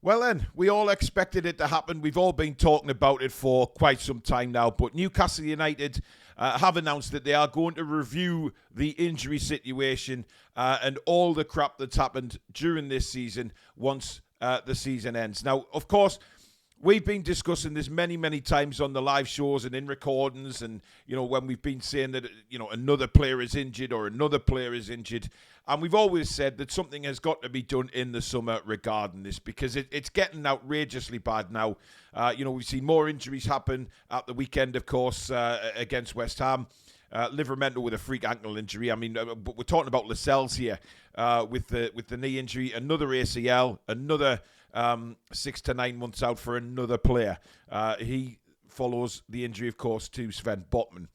Well then, we all expected it to happen. We've all been talking about it for quite some time now. But Newcastle United have announced that they are going to review the injury situation and all the crap that's happened during this season once the season ends. Now, of course, we've been discussing this many, many times on the live shows and in recordings, and, when we've been saying that, another player is injured or another player is injured. And we've always said that something has got to be done in the summer regarding this, because it's getting outrageously bad now. We've seen more injuries happen at the weekend, of course, against West Ham. Livermore with a freak ankle injury. I mean, but we're talking about Lascelles here with the knee injury, another ACL, another 6 to 9 months out for another player. He follows the injury, of course, to Sven Botman.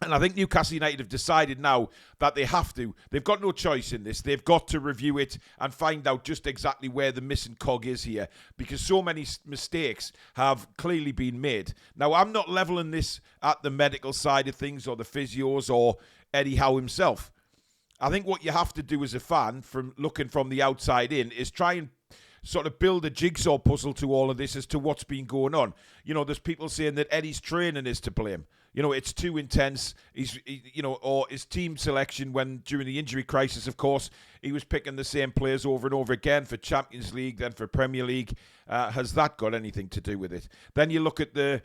And I think Newcastle United have decided now that they have to. They've got no choice in this. They've got to review it and find out just exactly where the missing cog is here, because so many mistakes have clearly been made. Now, I'm not levelling this at the medical side of things or the physios or Eddie Howe himself. I think what you have to do as a fan, from looking from the outside in, is try and sort of build a jigsaw puzzle to all of this as to what's been going on. There's people saying that Eddie's training is to blame. It's too intense. Or his team selection during the injury crisis, of course, he was picking the same players over and over again for Champions League, then for Premier League. Has that got anything to do with it? Then you look at the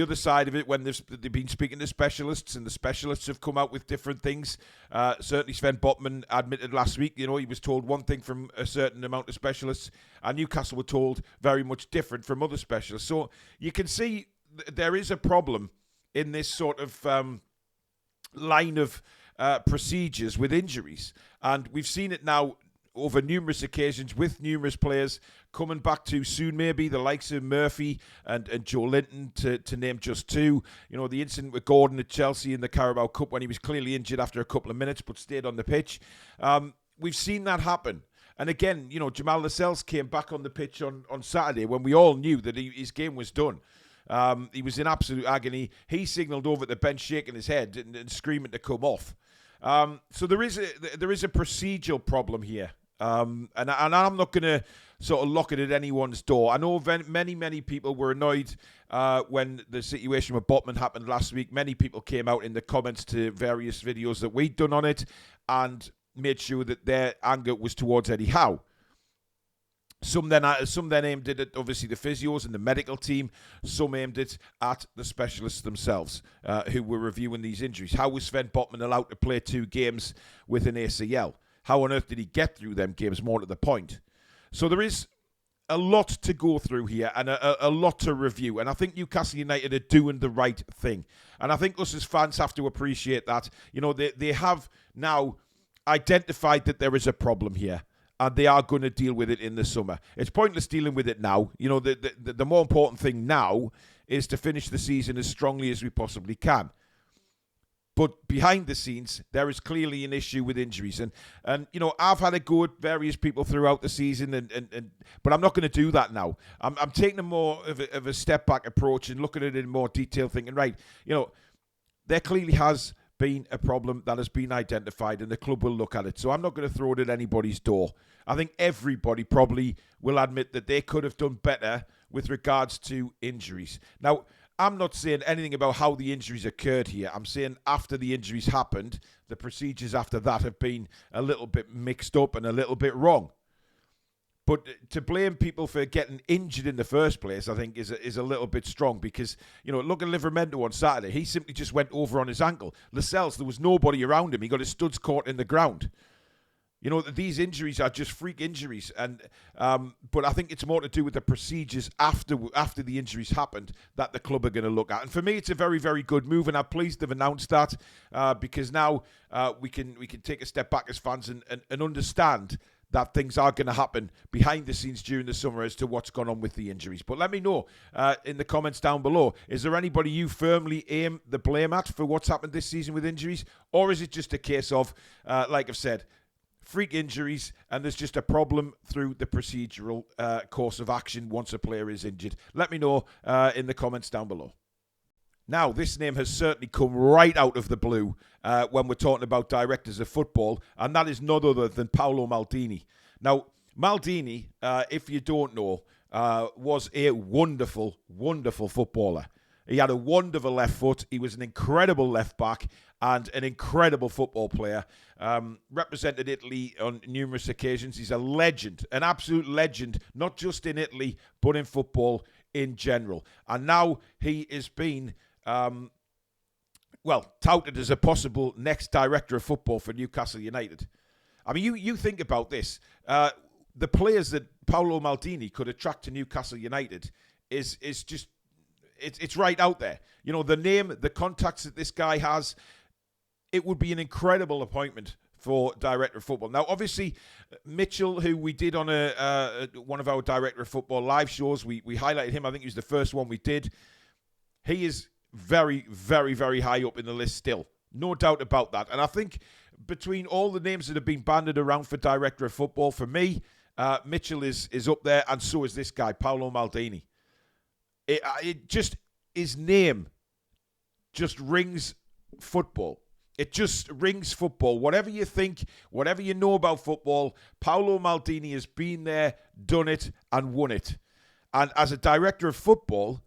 other side of it, when they've been speaking to specialists, and the specialists have come out with different things. Certainly Sven Botman admitted last week, he was told one thing from a certain amount of specialists, and Newcastle were told very much different from other specialists. So you can see there is a problem in this sort of line of procedures with injuries. And we've seen it now over numerous occasions with numerous players coming back too soon, maybe the likes of Murphy and Joe Linton, to name just two. The incident with Gordon at Chelsea in the Carabao Cup when he was clearly injured after a couple of minutes but stayed on the pitch. We've seen that happen. And again, Jamal Lascelles came back on the pitch on Saturday when we all knew that his game was done. He was in absolute agony. He signalled over at the bench shaking his head and screaming to come off. So there is a procedural problem here. And I'm not going to sort of lock it at anyone's door. I know many people were annoyed when the situation with Botman happened last week. Many people came out in the comments to various videos that we'd done on it and made sure that their anger was towards Eddie Howe. Some then aimed it at, obviously, the physios and the medical team. Some aimed it at the specialists themselves who were reviewing these injuries. How was Sven Botman allowed to play 2 games with an ACL? How on earth did he get through them games, more to the point? So there is a lot to go through here and a lot to review. And I think Newcastle United are doing the right thing. And I think us as fans have to appreciate that. They have now identified that there is a problem here, and they are going to deal with it in the summer. It's pointless dealing with it now. The more important thing now is to finish the season as strongly as we possibly can. But behind the scenes, there is clearly an issue with injuries. And I've had a go at various people throughout the season, but I'm not going to do that now. I'm taking a more of a step back approach and looking at it in more detail, thinking, right, there clearly has been a problem that has been identified, and the club will look at it. So I'm not going to throw it at anybody's door. I think everybody probably will admit that they could have done better with regards to injuries. Now, I'm not saying anything about how the injuries occurred here. I'm saying after the injuries happened, the procedures after that have been a little bit mixed up and a little bit wrong. But to blame people for getting injured in the first place, I think, is a little bit strong, because, look at Livermore on Saturday. He simply just went over on his ankle. Lascelles, there was nobody around him. He got his studs caught in the ground. These injuries are just freak injuries. But I think it's more to do with the procedures after the injuries happened that the club are going to look at. And for me, it's a very, very good move, and I'm pleased they've announced that because now we can take a step back as fans and understand that things are going to happen behind the scenes during the summer as to what's gone on with the injuries. But let me know in the comments down below, is there anybody you firmly aim the blame at for what's happened this season with injuries? Or is it just a case of, like I've said, freak injuries, and there's just a problem through the procedural course of action once a player is injured? Let me know in the comments down below. Now, this name has certainly come right out of the blue when we're talking about directors of football, and that is none other than Paolo Maldini. Now, Maldini, if you don't know, was a wonderful, wonderful footballer. He had a wonderful left foot. He was an incredible left back and an incredible football player. Represented Italy on numerous occasions. He's a legend, an absolute legend, not just in Italy, but in football in general. And now he is being, touted as a possible next director of football for Newcastle United. I mean, you think about this. The players that Paolo Maldini could attract to Newcastle United is just, it's right out there. You know, the name, the contacts that this guy has, it would be an incredible appointment for director of football. Now, obviously, Mitchell, who we did on one of our director of football live shows, we highlighted him. I think he was the first one we did. He is very, very, very high up in the list still. No doubt about that. And I think between all the names that have been banded around for director of football, for me, Mitchell is up there, and so is this guy, Paolo Maldini. It just, his name just rings football. It just rings football. Whatever you think, whatever you know about football, Paolo Maldini has been there, done it, and won it. And as a director of football,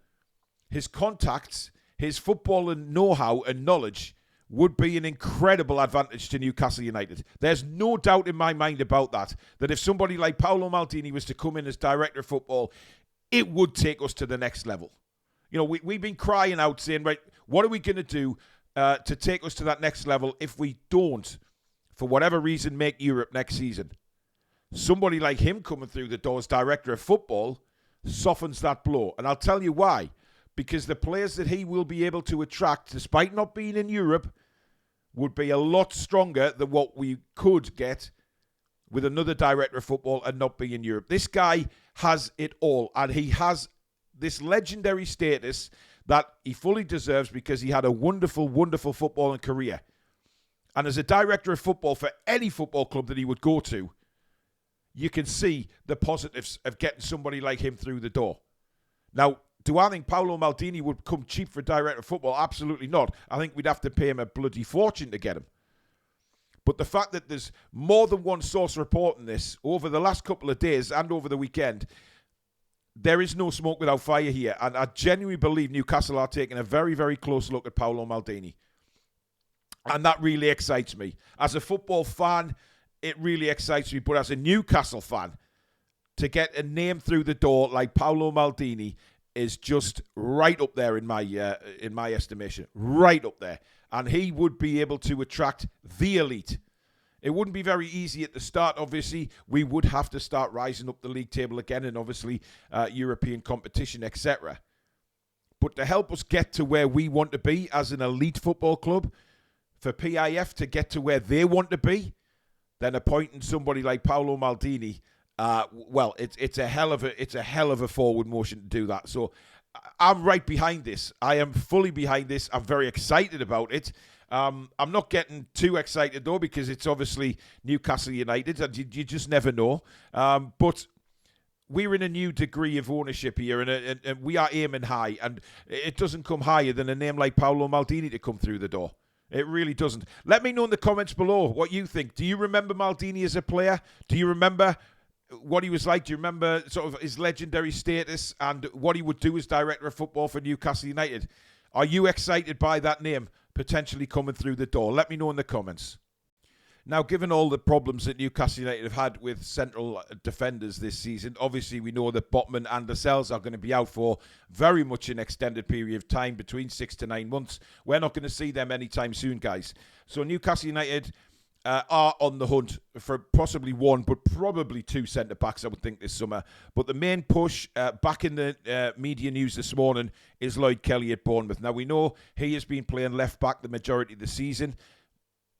his contacts, his football and know-how and knowledge would be an incredible advantage to Newcastle United. There's no doubt in my mind about that if somebody like Paolo Maldini was to come in as director of football, it would take us to the next level. You know, we've been crying out saying, right, what are we going to do to take us to that next level if we don't, for whatever reason, make Europe next season? Somebody like him coming through the door as director of football softens that blow. And I'll tell you why. Because the players that he will be able to attract, despite not being in Europe, would be a lot stronger than what we could get with another director of football and not be in Europe. This guy has it all, and he has this legendary status that he fully deserves because he had a wonderful, wonderful footballing career. And as a director of football for any football club that he would go to, you can see the positives of getting somebody like him through the door. Now, do I think Paolo Maldini would come cheap for director of football? Absolutely not. I think we'd have to pay him a bloody fortune to get him. But the fact that there's more than one source reporting this over the last couple of days and over the weekend, there is no smoke without fire here. And I genuinely believe Newcastle are taking a very, very close look at Paolo Maldini. And that really excites me. As a football fan, it really excites me. But as a Newcastle fan, to get a name through the door like Paolo Maldini is just right up there in my estimation. Right up there. And he would be able to attract the elite. It wouldn't be very easy at the start, obviously. We would have to start rising up the league table again and obviously European competition, etc. But to help us get to where we want to be as an elite football club, for PIF to get to where they want to be, then appointing somebody like Paolo Maldini, it's a hell of a forward motion to do that. So I'm right behind this. I am fully behind this. I'm very excited about it. I'm not getting too excited, though, because it's obviously Newcastle United, and you just never know. But we're in a new degree of ownership here, and we are aiming high, and it doesn't come higher than a name like Paolo Maldini to come through the door. It really doesn't. Let me know in the comments below what you think. Do you remember Maldini as a player? Do you remember what he was like? Do you remember sort of his legendary status and what he would do as director of football for Newcastle United? Are you excited by that name potentially coming through the door? Let me know in the comments. Now, given all the problems that Newcastle United have had with central defenders this season, obviously we know that Botman and Lascelles are going to be out for very much an extended period of time, between 6 to 9 months. We're not going to see them anytime soon, guys. So Newcastle United are on the hunt for possibly one, but probably two centre-backs, I would think, this summer. But the main push back in the media news this morning is Lloyd Kelly at Bournemouth. Now, we know he has been playing left-back the majority of the season,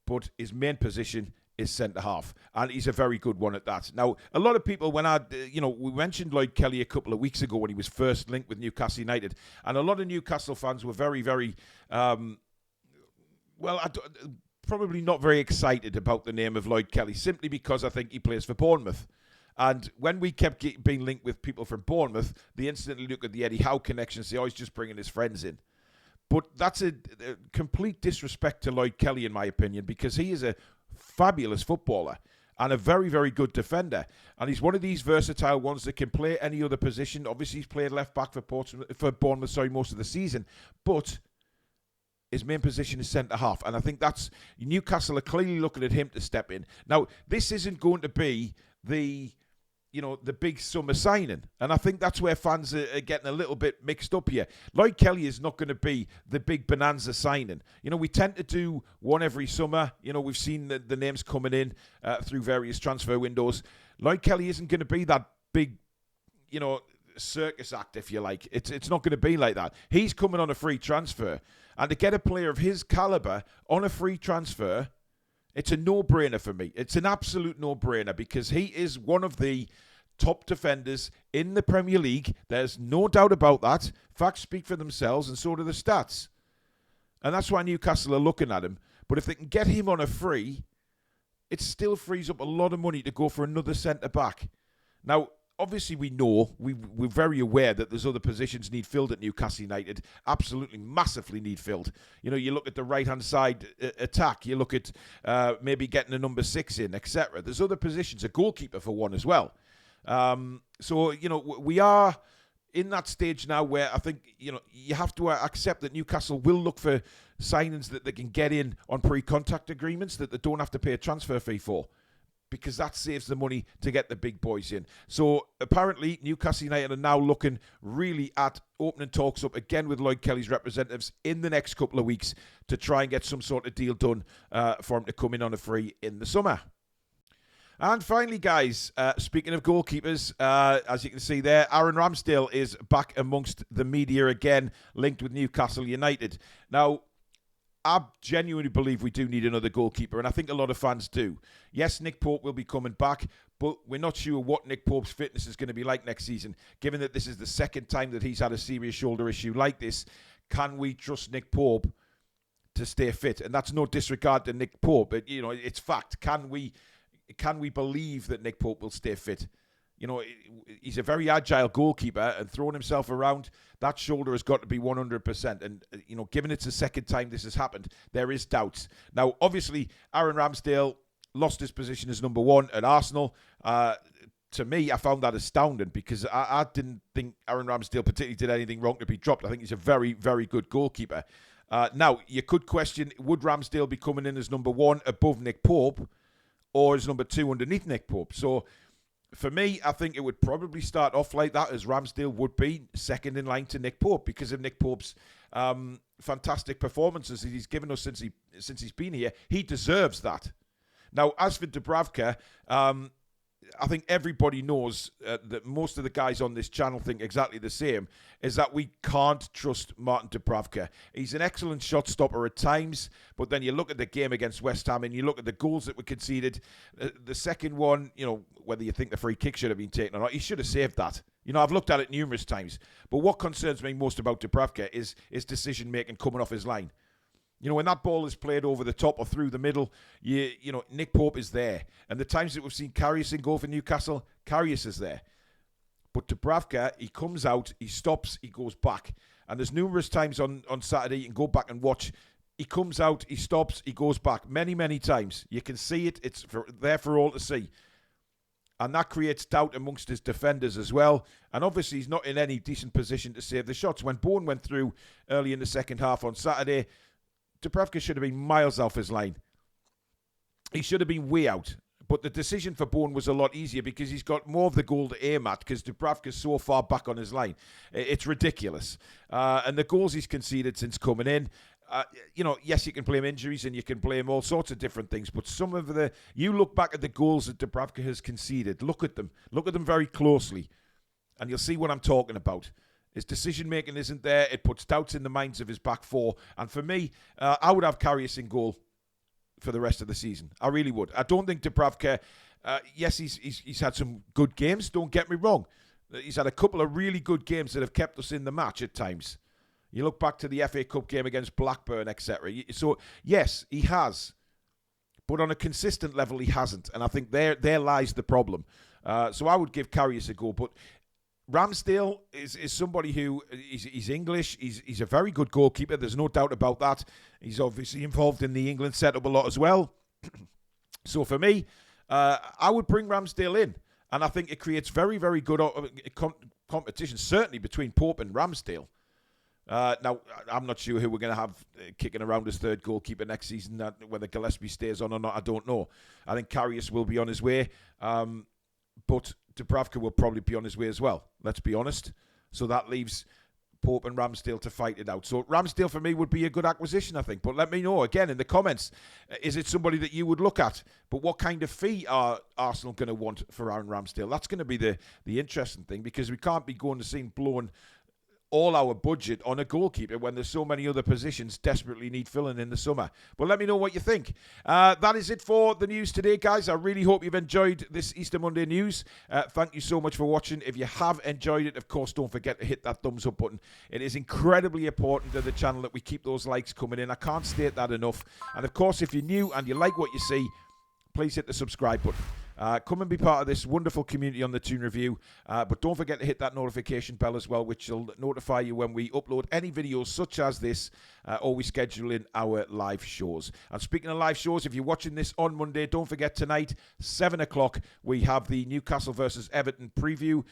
but his main position is centre-half, and he's a very good one at that. Now, a lot of people, when we mentioned Lloyd Kelly a couple of weeks ago when he was first linked with Newcastle United, and a lot of Newcastle fans were very, very, probably not very excited about the name of Lloyd Kelly, simply because I think he plays for Bournemouth. And when we kept being linked with people from Bournemouth, they instantly look at the Eddie Howe connection and say, oh, he's just bringing his friends in. But that's a complete disrespect to Lloyd Kelly, in my opinion, because he is a fabulous footballer. and a very, very good defender. And he's one of these versatile ones that can play any other position. Obviously, he's played left back for Bournemouth, most of the season. But his main position is centre-half. And I think that's... Newcastle are clearly looking at him to step in. Now, this isn't going to be the big summer signing. And I think that's where fans are getting a little bit mixed up here. Lloyd Kelly is not going to be the big bonanza signing. We tend to do one every summer. We've seen the names coming in through various transfer windows. Lloyd Kelly isn't going to be that big, circus act, if you like. It's not going to be like that. He's coming on a free transfer. And to get a player of his calibre on a free transfer, it's a no-brainer for me. It's an absolute no-brainer because he is one of the top defenders in the Premier League. There's no doubt about that. Facts speak for themselves, and so do the stats. And that's why Newcastle are looking at him. But if they can get him on a free, it still frees up a lot of money to go for another centre-back. Now, obviously, we're very aware that there's other positions need filled at Newcastle United. Absolutely, massively need filled. You look at the right-hand side attack. You look at maybe getting a number 6 in, etc. There's other positions, a goalkeeper for one as well. So, we are in that stage now where I think, you have to accept that Newcastle will look for signings that they can get in on pre-contact agreements that they don't have to pay a transfer fee for, because that saves the money to get the big boys in. So apparently Newcastle United are now looking really at opening talks up again with Lloyd Kelly's representatives in the next couple of weeks to try and get some sort of deal done for him to come in on a free in the summer. And finally, guys, speaking of goalkeepers, as you can see there, Aaron Ramsdale is back amongst the media again, linked with Newcastle United. Now, I genuinely believe we do need another goalkeeper, and I think a lot of fans do. Yes, Nick Pope will be coming back, but we're not sure what Nick Pope's fitness is going to be like next season. Given that this is the second time that he's had a serious shoulder issue like this, can we trust Nick Pope to stay fit? And that's no disregard to Nick Pope, but it's fact. Can we believe that Nick Pope will stay fit? He's a very agile goalkeeper, and throwing himself around, that shoulder has got to be 100%. And, given it's the second time this has happened, there is doubts. Now, obviously, Aaron Ramsdale lost his position as number 1 at Arsenal. To me, I found that astounding because I didn't think Aaron Ramsdale particularly did anything wrong to be dropped. I think he's a very, very good goalkeeper. Now, you could question, would Ramsdale be coming in as number 1 above Nick Pope or as number 2 underneath Nick Pope? So, for me, I think it would probably start off like that, as Ramsdale would be second in line to Nick Pope because of Nick Pope's fantastic performances that he's given us since he's been here. He deserves that. Now, as for Dubravka, I think everybody knows that most of the guys on this channel think exactly the same, is that we can't trust Martin Dubravka. He's an excellent shot stopper at times, but then you look at the game against West Ham and you look at the goals that were conceded. The second one, whether you think the free kick should have been taken or not, he should have saved that. I've looked at it numerous times. But what concerns me most about Dubravka is his decision-making coming off his line. When that ball is played over the top or through the middle, Nick Pope is there. And the times that we've seen Karius in goal for Newcastle, Karius is there. But Dubravka, he comes out, he stops, he goes back. And there's numerous times on Saturday, you can go back and watch. He comes out, he stops, he goes back. Many, many times. You can see it. It's there for all to see. And that creates doubt amongst his defenders as well. And obviously, he's not in any decent position to save the shots. When Bourne went through early in the second half on Saturday, Dubravka should have been miles off his line. He should have been way out. But the decision for Bourne was a lot easier because he's got more of the goal to aim at because Dubravka's so far back on his line. It's ridiculous. And the goals he's conceded since coming in, yes, you can blame injuries and you can blame all sorts of different things, but you look back at the goals that Dubravka has conceded, look at them very closely, and you'll see what I'm talking about. His decision-making isn't there. It puts doubts in the minds of his back four. And for me, I would have Karius in goal for the rest of the season. I really would. I don't think Dubravka, yes, he's had some good games. Don't get me wrong. He's had a couple of really good games that have kept us in the match at times. You look back to the FA Cup game against Blackburn, etc. So, yes, he has. But on a consistent level, he hasn't. And I think there lies the problem. So I would give Karius a go. But Ramsdale is somebody who he's English. He's a very good goalkeeper. There's no doubt about that. He's obviously involved in the England setup a lot as well. So for me, I would bring Ramsdale in. And I think it creates very, very good competition, certainly between Pope and Ramsdale. Now, I'm not sure who we're going to have kicking around as third goalkeeper next season. Whether Gillespie stays on or not, I don't know. I think Karius will be on his way. But Dubravka will probably be on his way as well, let's be honest. So that leaves Pope and Ramsdale to fight it out. So Ramsdale for me would be a good acquisition, I think. But let me know, again, in the comments, is it somebody that you would look at? But what kind of fee are Arsenal going to want for Aaron Ramsdale? That's going to be the interesting thing, because we can't be going to see him blowing all our budget on a goalkeeper when there's so many other positions desperately need filling in the summer. But let me know what you think. That is it for the news today, guys. I really hope you've enjoyed this Easter Monday news. Thank you so much for watching. If you have enjoyed it, of course, don't forget to hit that thumbs up button. It is incredibly important to the channel that we keep those likes coming in. I can't state that enough. And of course, if you're new and you like what you see, please hit the subscribe button. Come and be part of this wonderful community on the Toon Review. But don't forget to hit that notification bell as well, which will notify you when we upload any videos such as this, or we schedule in our live shows. And speaking of live shows, if you're watching this on Monday, don't forget tonight, 7 o'clock, we have the Newcastle versus Everton preview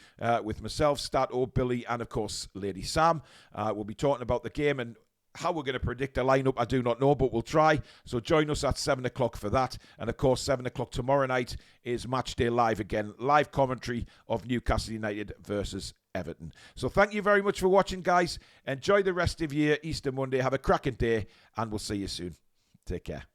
with myself, Stato, Billy, and of course, Lady Sam. We'll be talking about the game, and how we're going to predict a lineup, I do not know, but we'll try. So join us at 7 o'clock for that. And of course, 7 o'clock tomorrow night is Match Day Live again. Live commentary of Newcastle United versus Everton. So thank you very much for watching, guys. Enjoy the rest of your Easter Monday. Have a cracking day, and we'll see you soon. Take care.